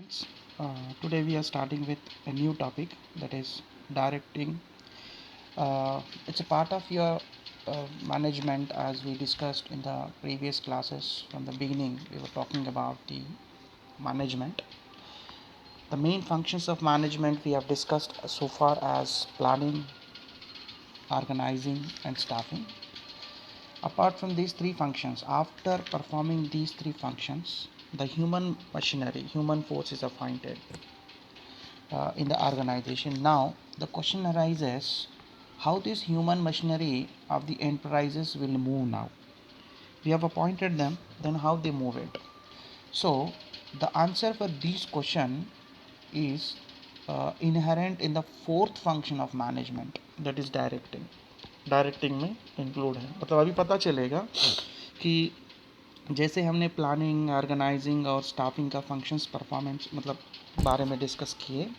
Friends, today we are starting with a new topic, that is directing. It's a part of your management, as we discussed in the previous classes. From the beginning, we were talking about the management. The main functions of management we have discussed so far as planning, organizing, and staffing. Apart from these three functions, after performing these three functions, the human machinery, human force is appointed in the organization. Now, the question arises how this human machinery of the enterprises will move now. We have appointed them, then how they move it. So, the answer for this question is inherent in the fourth function of management, that is directing. Directing में include है, मतलब अभी पता चलेगा कि जैसे हमने planning, organizing और स्टाफिंग का फंक्शंस परफॉर्मेंस मतलब बारे में डिस्कस किए।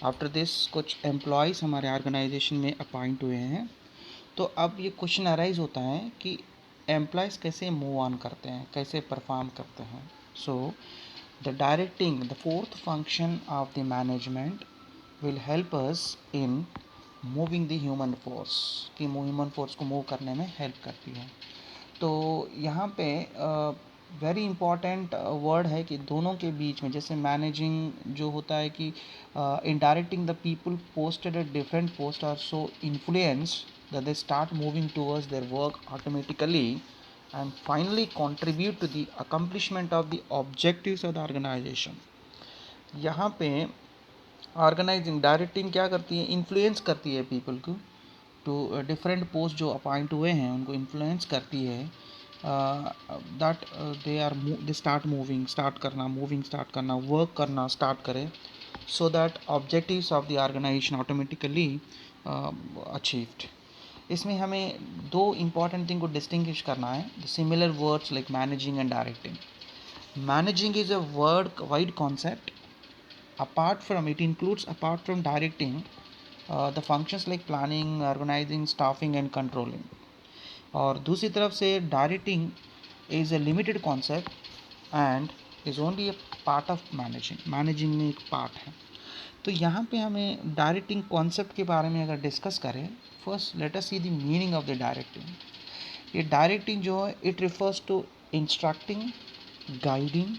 आफ्टर दिस कुछ एम्प्लॉयज़ हमारे ऑर्गेनाइजेशन में अपॉइंट हुए हैं, तो अब ये क्वेश्चन अराइज होता है कि एम्प्लॉयज़ कैसे मूव ऑन करते हैं, कैसे परफॉर्म करते हैं. So the directing, the fourth function of the management will help us in moving the human force, कि ह्यूमन फोर्स को मूव करने में हेल्प करती है. तो यहाँ पे वेरी इंपॉर्टेंट वर्ड है कि दोनों के बीच में, जैसे मैनेजिंग जो होता है कि in directing the people posted at different post are so influenced that they start moving towards their work automatically and finally contribute to the accomplishment of the objectives of the organization. यहाँ पे organising directing क्या करती है, influence करती है people को to different post जो appoint हुए हैं उनको इन्फ्लुएंस करती है that they start moving, start करना, वर्क करना स्टार्ट करें, so that objectives of the organization automatically achieved. इसमें हमें दो इम्पॉर्टेंट थिंग को डिस्टिंग्विश करना है, the similar words like managing and directing. Managing is a word wide concept. It includes, apart from directing, the functions like planning, organizing, staffing and controlling. और दूसरी तरफ से directing is a limited concept and is only a part of managing में एक part है. तो यहाँ पे हमें डायरेक्टिंग कॉन्सेप्ट के बारे में अगर डिस्कस करें, first let us see the meaning of the directing. ये डायरेक्टिंग जो है, it refers to instructing, guiding,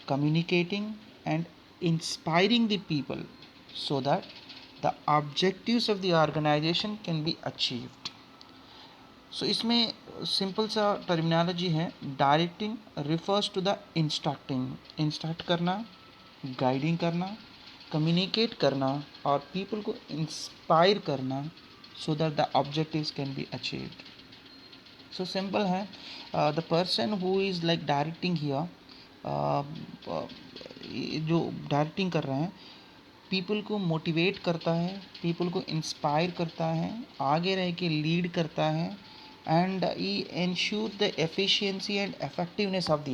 communicating and inspiring the people so that the objectives of the organization can be achieved. So इसमें simple सा terminology है. Directing refers to the instruct करना, guiding करना, communicate करना और people को inspire करना so that the objectives can be achieved. So simple है. The person who is like directing here, जो डायरेक्टिंग कर रहे हैं, पीपल को मोटिवेट करता है, पीपल को इंस्पायर करता है, आगे रह के लीड करता है and he ensure the efficiency and effectiveness of the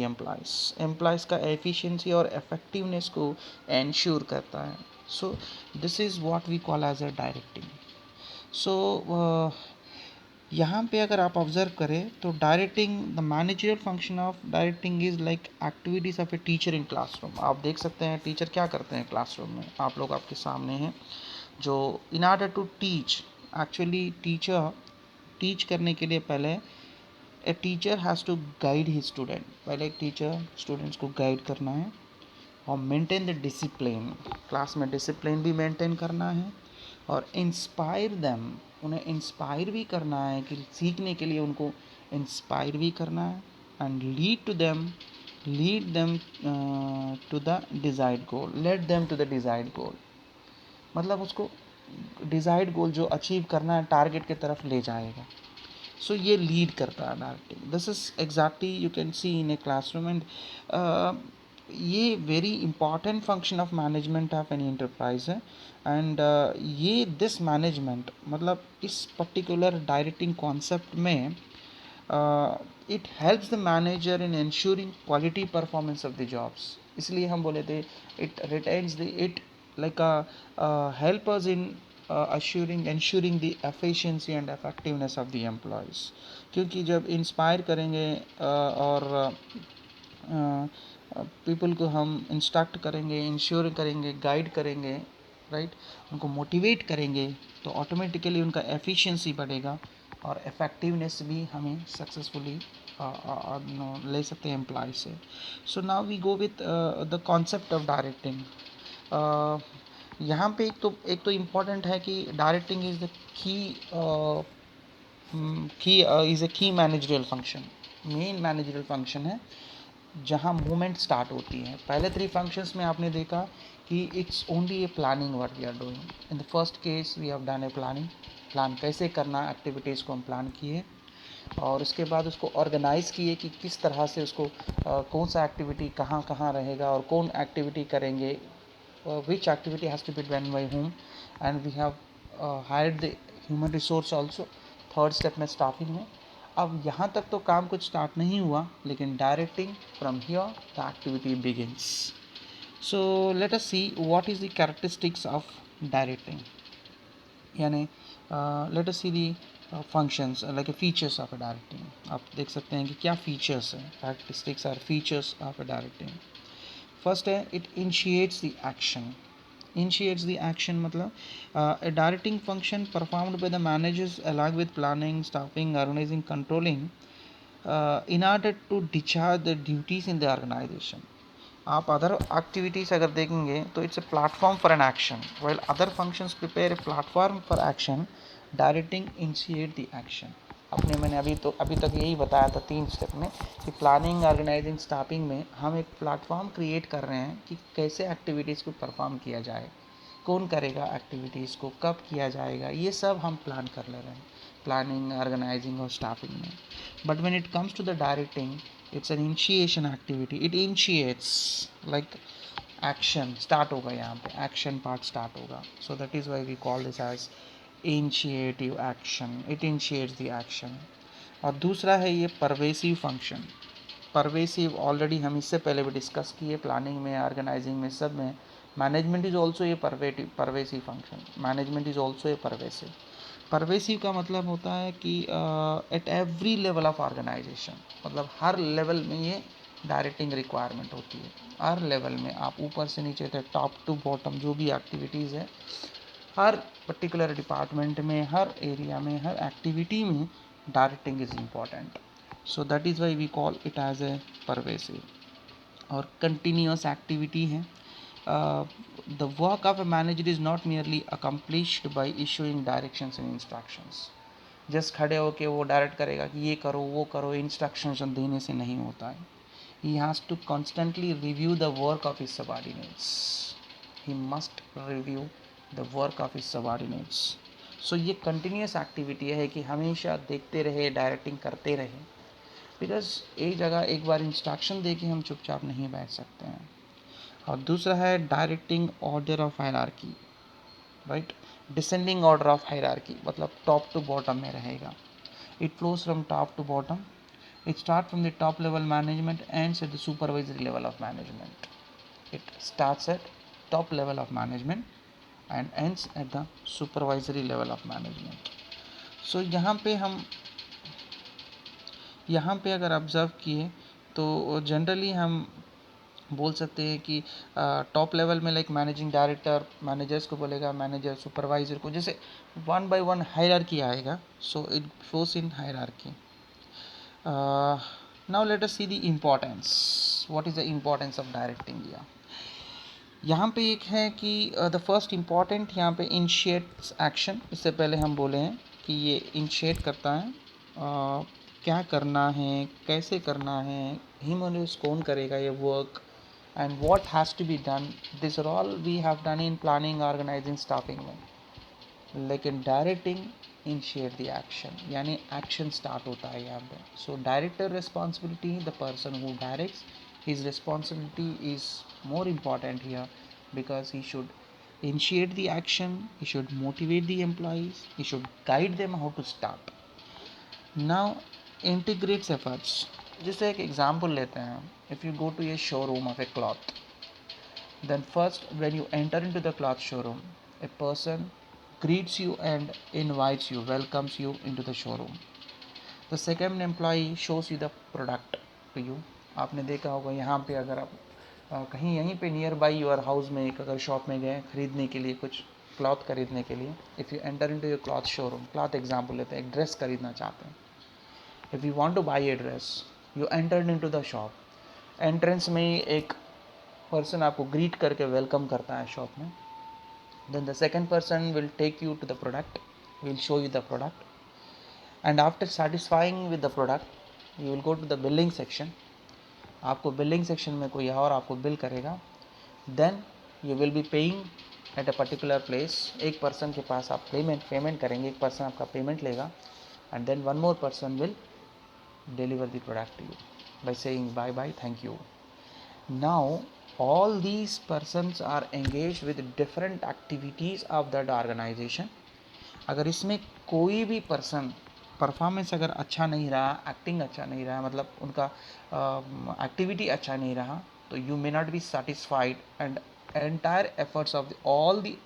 employees का एफिशिएंसी और इफेक्टिवनेस को इंश्योर करता है. So this is what we call as a directing. So यहाँ पे अगर आप ऑब्जर्व करें तो directing, the managerial function of directing is like activities of a teacher in classroom. आप देख सकते हैं टीचर क्या करते हैं क्लासरूम में, आप लोग आपके सामने हैं. जो in order to teach, actually teacher teach करने के लिए पहले a teacher has to guide the student. पहले एक टीचर स्टूडेंट्स को गाइड करना है और मेंटेन द डिसिप्लिन, क्लास में डिसिप्लिन भी मेंटेन करना है और इंस्पायर देम, उन्हें इंस्पायर भी करना है कि सीखने के लिए उनको इंस्पायर भी करना है and lead them to the desired goal, let them to the desired goal. मतलब उसको डिज़ायर्ड गोल जो अचीव करना है, टारगेट की तरफ ले जाएगा. सो ये लीड करता है directing. This is exactly you can see in a classroom and ये very important function of management of any enterprise है. एंड ये दिस मैनेजमेंट, मतलब इस पर्टिकुलर डायरेक्टिंग कॉन्सेप्ट में it helps the manager in ensuring quality performance of the jobs. इसलिए हम बोले थे it retains the it like help us in ensuring the efficiency and effectiveness of the employees. क्योंकि जब inspire करेंगे और people को हम इंस्ट्रक्ट करेंगे, इंश्योर करेंगे, गाइड करेंगे, राइट, उनको मोटिवेट करेंगे, तो ऑटोमेटिकली उनका एफिशिएंसी बढ़ेगा और इफ़ेक्टिवनेस भी हमें सक्सेसफुली ले सकते हैं एम्प्लॉय से. So now we go with the concept of directing. यहाँ पे एक तो इम्पॉर्टेंट है कि directing is the is a key managerial function. Main managerial function है जहाँ मूवमेंट स्टार्ट होती है. पहले 3 फंक्शंस में आपने देखा कि it's only a planning what we are doing. In the first case we have done a plan कैसे करना एक्टिविटीज़ को हम प्लान किए और उसके बाद उसको ऑर्गेनाइज़ किए कि किस तरह से उसको कौन सा एक्टिविटी कहाँ कहाँ रहेगा और कौन एक्टिविटी करेंगे, which activity has to be done by whom, and we have hired the human resource also. Third step में स्टाफिंग में. अब यहाँ तक तो काम कुछ स्टार्ट नहीं हुआ, लेकिन directing from here the activity begins. So let us see what is the characteristics of directing. यानी let us see the functions like features of a directing. आप देख सकते हैं कि क्या फीचर्स हैं. Characteristics are features of a directing. First है it initiates the action. Initiates the action मतलब a directing function performed by the managers along with planning, staffing, organizing, controlling in order to discharge the duties in the organization. आप other activities अगर देखेंगे तो it's a platform for an action while other functions prepare a platform for action. Directing initiate the action. मैंने अभी तक यही बताया था 3 स्टेप में कि प्लानिंग, ऑर्गेनाइजिंग, स्टाफिंग में हम एक प्लेटफॉर्म क्रिएट कर रहे हैं कि कैसे एक्टिविटीज़ को परफॉर्म किया जाए, कौन करेगा एक्टिविटीज़ को, कब किया जाएगा, ये सब हम प्लान कर ले रहे हैं प्लानिंग, ऑर्गेनाइजिंग और स्टाफिंग में. But when it comes to the directing it's an initiation activity. It initiates like action start होगा. यहाँ पे एक्शन पार्ट स्टार्ट होगा. So that is why we call this as initiative action. It initiates the action. और दूसरा है ये pervasive function. Pervasive already हम इससे पहले भी डिस्कस किए प्लानिंग में, ऑर्गेनाइजिंग में, सब में. Management is also a pervasive function. Management is also a pervasive. Pervasive का मतलब होता है कि at every level of organization, मतलब हर लेवल में ये डायरेक्टिंग रिक्वायरमेंट होती है. हर लेवल में, आप ऊपर से नीचे तक, टॉप टू बॉटम जो भी एक्टिविटीज़ है, हर पर्टिकुलर डिपार्टमेंट में, हर एरिया में, हर एक्टिविटी में directing is important. So that is why we call it as a pervasive. और कंटिन्यूस एक्टिविटी है. The work of a manager is not merely accomplished by issuing directions and instructions. Just खड़े होके वो direct करेगा कि ये करो, वो करो, इंस्ट्रक्शंस देने से नहीं होता है. He has to constantly review the work of his subordinates. He must review the work of his subordinates. So ये कंटिन्यूस एक्टिविटी है कि हमेशा देखते रहे, डायरेक्टिंग करते रहे. बिकॉज एक जगह एक बार इंस्ट्रक्शन दे के हम चुपचाप नहीं बैठ सकते हैं. और दूसरा है directing order of hierarchy. Right, descending order of hierarchy मतलब टॉप टू बॉटम में रहेगा. It flows from top to bottom. It start from the top level management ends at the supervisory level of management. It starts at top level of management and ends at the supervisory level of management. So यहाँ पे अगर observe किए तो generally हम बोल सकते हैं कि टॉप लेवल में लाइक मैनेजिंग डायरेक्टर मैनेजर्स को बोलेगा, मैनेजर सुपरवाइजर को, जैसे वन बाय वन हायरार्की आएगा. So it flows in hierarchy. Now let us see the importance. What is the importance of directing. यहाँ पे एक है कि द फर्स्ट इम्पॉर्टेंट यहाँ पे इनिशिएट्स एक्शन. इससे पहले हम बोले हैं कि ये इनिशिएट करता है, क्या करना है, कैसे करना है, ह्यूमन कौन करेगा ये work, and what has to be done. These are all we have done in planning, organizing, staffing में. लेकिन डायरेक्टिंग इनिशिएट द एक्शन, यानी एक्शन स्टार्ट होता है यहाँ पे. So director responsibility, the person who directs, his responsibility is more important here because he should initiate the action, he should motivate the employees, he should guide them how to start. Now integrates efforts. जैसे एक example लेते हैं. If you go to a showroom of a cloth, then first when you enter into the cloth showroom, a person greets you and invites you, welcomes you into the showroom. The second employee shows you the product to you. आपने देखा होगा यहाँ पे अगर आप कहीं यहीं पे नियर बाई योर हाउस में एक अगर शॉप में गए खरीदने के लिए, कुछ क्लॉथ खरीदने के लिए, if you enter into your cloth showroom, cloth example लेते हैं, एक ड्रेस खरीदना चाहते हैं, if you want two by a dress, you entered into the shop, entrance में ही एक पर्सन आपको ग्रीट करके वेलकम करता है शॉप में, then the second person will take you to the product, will show you the product, and after satisfying with the product you will go to the billing section, आपको billing section में कोई और आपको bill करेगा, then you will be paying at a particular place, एक person के पास आप पेमेंट करेंगे, एक पर्सन आपका पेमेंट लेगा, and then one more person will deliver the product to you by saying bye bye, thank you. Now all these persons are engaged with different activities of that organization. अगर इसमें कोई भी person performance अगर अच्छा नहीं रहा, acting अच्छा नहीं रहा, मतलब उनका एक्टिविटी अच्छा नहीं रहा, तो you may not be satisfied and entire efforts of all the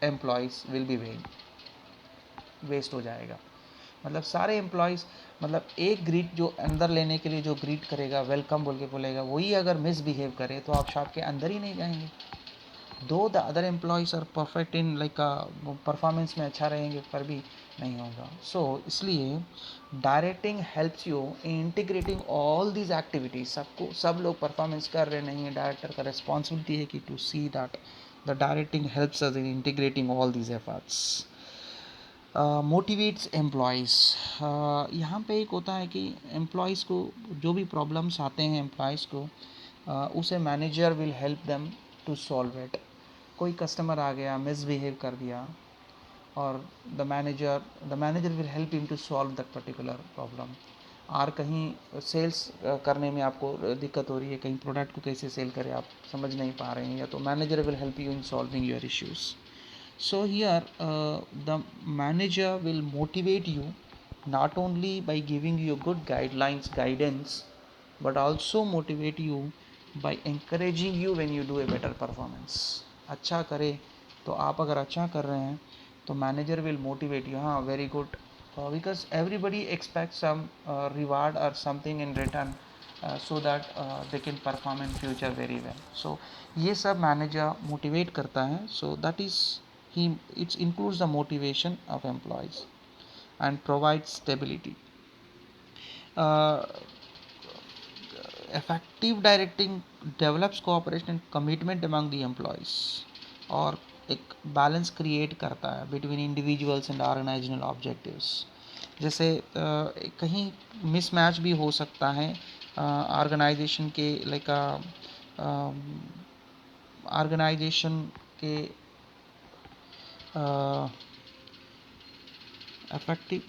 employees will be waste हो जाएगा. मतलब सारे एम्प्लॉयज़, मतलब एक ग्रीट जो अंदर लेने के लिए जो ग्रीट करेगा, वेलकम बोल के बोलेगा, वही अगर मिसबिहेव करे तो आप शॉप के अंदर ही नहीं जाएंगे. Though the other employees are perfect in like performance में अच्छा रहेंगे पर भी नहीं होगा. सो इसलिए directing helps you in integrating all these activities. सब लोग परफॉर्मेंस कर रहे नहीं है, डायरेक्टर का रिस्पॉन्सिबिलिटी है कि to see that the directing helps us in integrating all these efforts. Motivates employees. यहाँ पे एक होता है कि एम्प्लॉयज़ को जो भी प्रॉब्लम्स आते हैं एम्प्लॉयज़ को, उसे manager will help them to solve it. कोई कस्टमर आ गया, मिसबिहेव कर दिया, और the manager will help him to solve that particular problem. और कहीं सेल्स करने में आपको दिक्कत हो रही है, कहीं प्रोडक्ट को कैसे सेल करें आप समझ नहीं पा रहे हैं, या तो manager will help you in solving your issues. So here the manager will motivate you not only by giving you good guidance, but also motivate you by encouraging you when you do a better performance. अच्छा करे तो आप अगर अच्छा कर रहे हैं तो मैनेजर विल मोटिवेट यू, हाँ very good, because everybody expects some reward or something in return, so that they can perform in future very well. So ये सब मैनेजर मोटिवेट करता है. So that is it includes the motivation of employees and provides stability. uh, Effective directing develops cooperation and commitment among the employees, और एक balance create करता है between individuals and organizational objectives. जैसे कहीं mismatch भी हो सकता है ऑर्गेनाइजेशन के, लाइक ऑर्गेनाइजेशन के effective,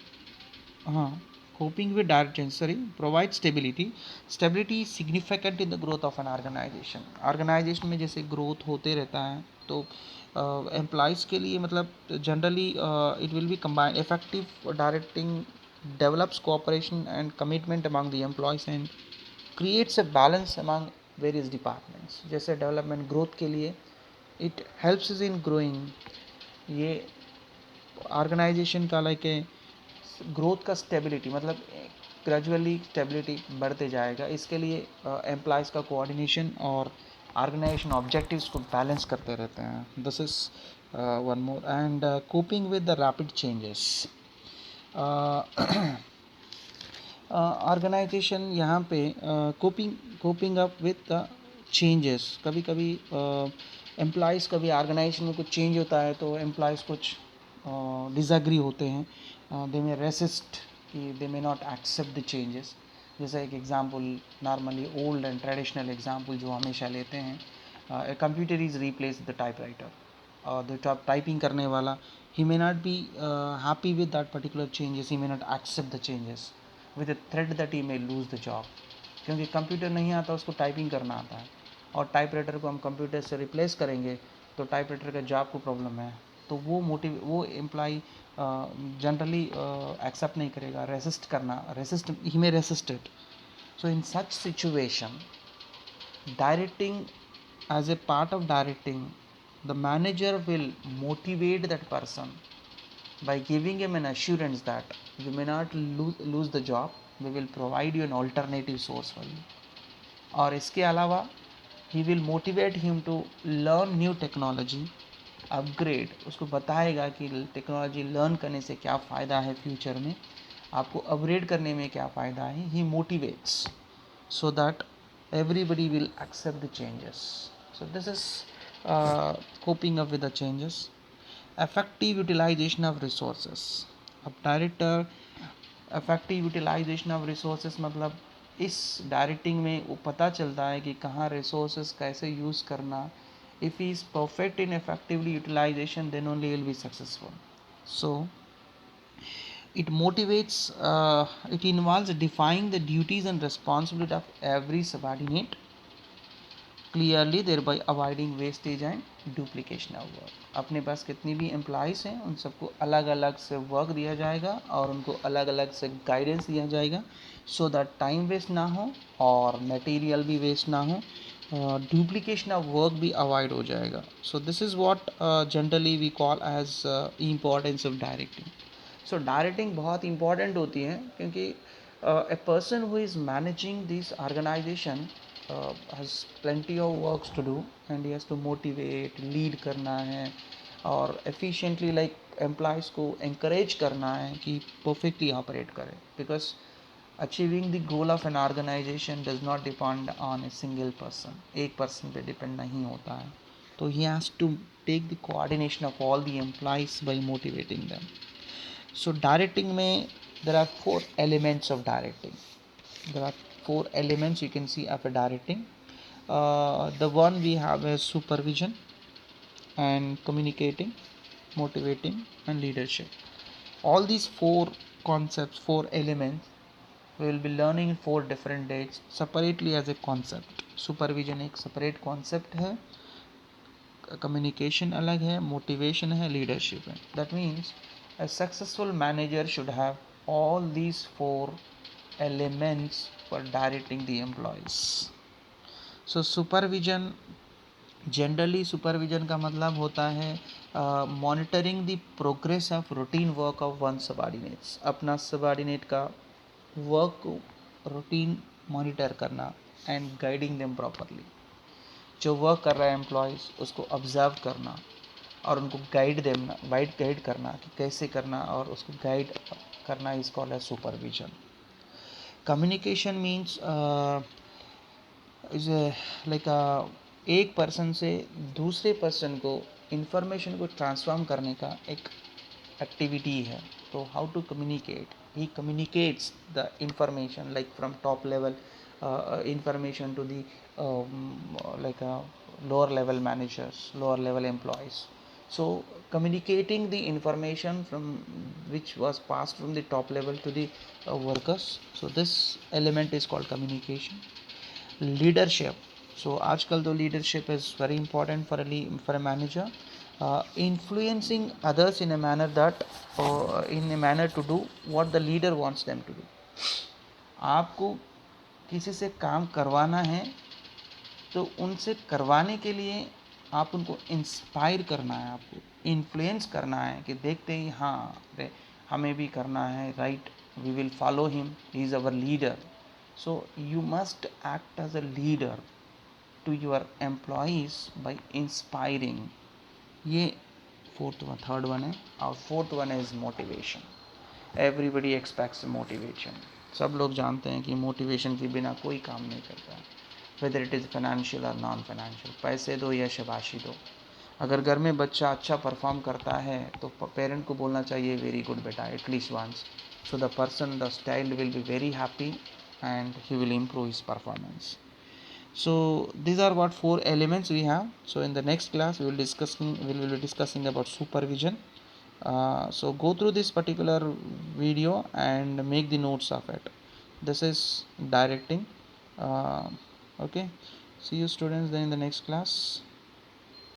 coping with direct sorry provide stability is significant in the growth of an organization में जैसे ग्रोथ होते रहता है तो एम्प्लॉयज़ के लिए, मतलब generally it will be combined. Effective directing develops cooperation and commitment among the employees and creates a balance among various departments. जैसे डेवलपमेंट ग्रोथ के लिए इट हेल्प्स इन ग्रोइंग, ये ऑर्गेनाइजेशन का लाइक ग्रोथ का stability, मतलब gradually stability बढ़ते जाएगा. इसके लिए एम्प्लॉयज़ का कोऑर्डिनेशन और ऑर्गेनाइजेशन ऑब्जेक्टिव्स को बैलेंस करते रहते हैं. This is one more. And coping with the rapid changes. Organization यहाँ पे coping up with the changes. कभी कभी एम्प्लॉयज़, कभी ऑर्गेनाइजेशन में कुछ चेंज होता है तो एम्प्लॉयज़ कुछ डिसएग्री होते हैं, दे मे रेसिस्ट, कि they may not accept the changes. जैसे एक example, normally old and traditional example जो हमेशा लेते हैं, a computer is replace the typewriter, और द टाइपिंग करने वाला, he may not be happy with that particular changes, he may not accept the changes with a threat that he may lose the job. क्योंकि computer नहीं आता, उसको typing करना आता है, और टाइपराइटर को हम कंप्यूटर से रिप्लेस करेंगे तो टाइपराइटर का जॉब को प्रॉब्लम है, तो वो एम्प्लॉय जनरली एक्सेप्ट नहीं करेगा, he may resist it. So in such situation, directing, as a part of directing, the manager will motivate that person by giving him an assurance that you may not lose the job, we will provide you an alternative source for you. और इसके अलावा he will motivate him to learn new technology, upgrade, उसको बताएगा कि technology learn करने से क्या फ़ायदा है, फ्यूचर में आपको अपग्रेड करने में क्या फ़ायदा है. ही motivates so that everybody will accept the changes. So this is coping up with the changes. Effective utilization of resources. अब director effective utilization of resources मतलब इस डायरेक्टिंग में वो पता चलता है कि कहाँ रिसोर्सेज कैसे यूज़ करना. If he is perfect in effectively utilization then only will be successful. So it motivates, it involves defining the duties and responsibility of every subordinate clearly, thereby avoiding wastage and duplication of work. अपने पास कितनी भी employees हैं उन सबको अलग अलग से work दिया जाएगा और उनको अलग अलग से गाइडेंस दिया जाएगा सो दैट टाइम वेस्ट ना हो और मटेरियल भी वेस्ट ना हो, डुप्लीकेशन ऑफ वर्क भी अवॉइड हो जाएगा. So this is what generally we call as importance of directing. So directing बहुत इंपॉर्टेंट होती है क्योंकि a person who is managing this organisation has plenty of works to do and he has to motivate, lead करना है और efficiently like employees को encourage करना है कि परफेक्टली ऑपरेट करें. Because achieving the goal of an organisation does not depend on a single person. एक person पे डिपेंड नहीं होता है. तो he has to take the coordination of all the employees by motivating them. So directing में there are four elements of directing. There are four elements you can see of a directing. The one we have is supervision and communicating, motivating and leadership. All these four concepts, four elements, we will be learning in four different days separately as a concept. Supervision एक separate concept है, communication अलग है, motivation है, leadership है. That means a successful manager should have all these four elements for directing the employees. So supervision, generally supervision का मतलब होता है monitoring the progress of routine work of one subordinates. अपना subordinate का work को routine monitor करना and guiding them properly. जो work कर रहा है एम्प्लॉयज़ उसको ऑब्जर्व करना और उनको गाइड करना कि कैसे करना और उसको गाइड करना is called as supervision. Communication means is like एक पर्सन से दूसरे पर्सन को इंफॉर्मेशन को ट्रांसफॉर्म करने का एक एक्टिविटी है. तो how to communicate, he communicates the information like from top level information to the like lower level managers, lower level employees. So communicating the information from which was passed from the top level to the workers. So this element is called communication. Leadership. So आजकल तो leadership is very important for a manager. Influencing others in a manner that in a manner to do what the leader wants them to do. आपको किसी से काम करवाना है तो उनसे करवाने के लिए आप उनको इंस्पायर करना है, आपको इन्फ्लुएंस करना है कि देखते ही हाँ हमें भी करना है, right, we will follow him, he is our leader. So you must act as a leader to your employees by inspiring. ये थर्ड वन है. और fourth one is motivation. Everybody expects motivation. सब लोग जानते हैं कि मोटिवेशन के बिना कोई काम नहीं करता है, वेदर इट इज़ फाइनेंशियल और नॉन फाइनेंशियल. पैसे दो या शाबाशी दो. अगर घर में बच्चा अच्छा परफॉर्म करता है तो पेरेंट को बोलना चाहिए वेरी गुड बेटा at least once. So the person, the child will be very happy and he will improve his performance. So these are what four elements we have. So in the next class we will be discussing about supervision. So go through this particular video and make the notes of it. This is directing. Okay, see you students then in the next class.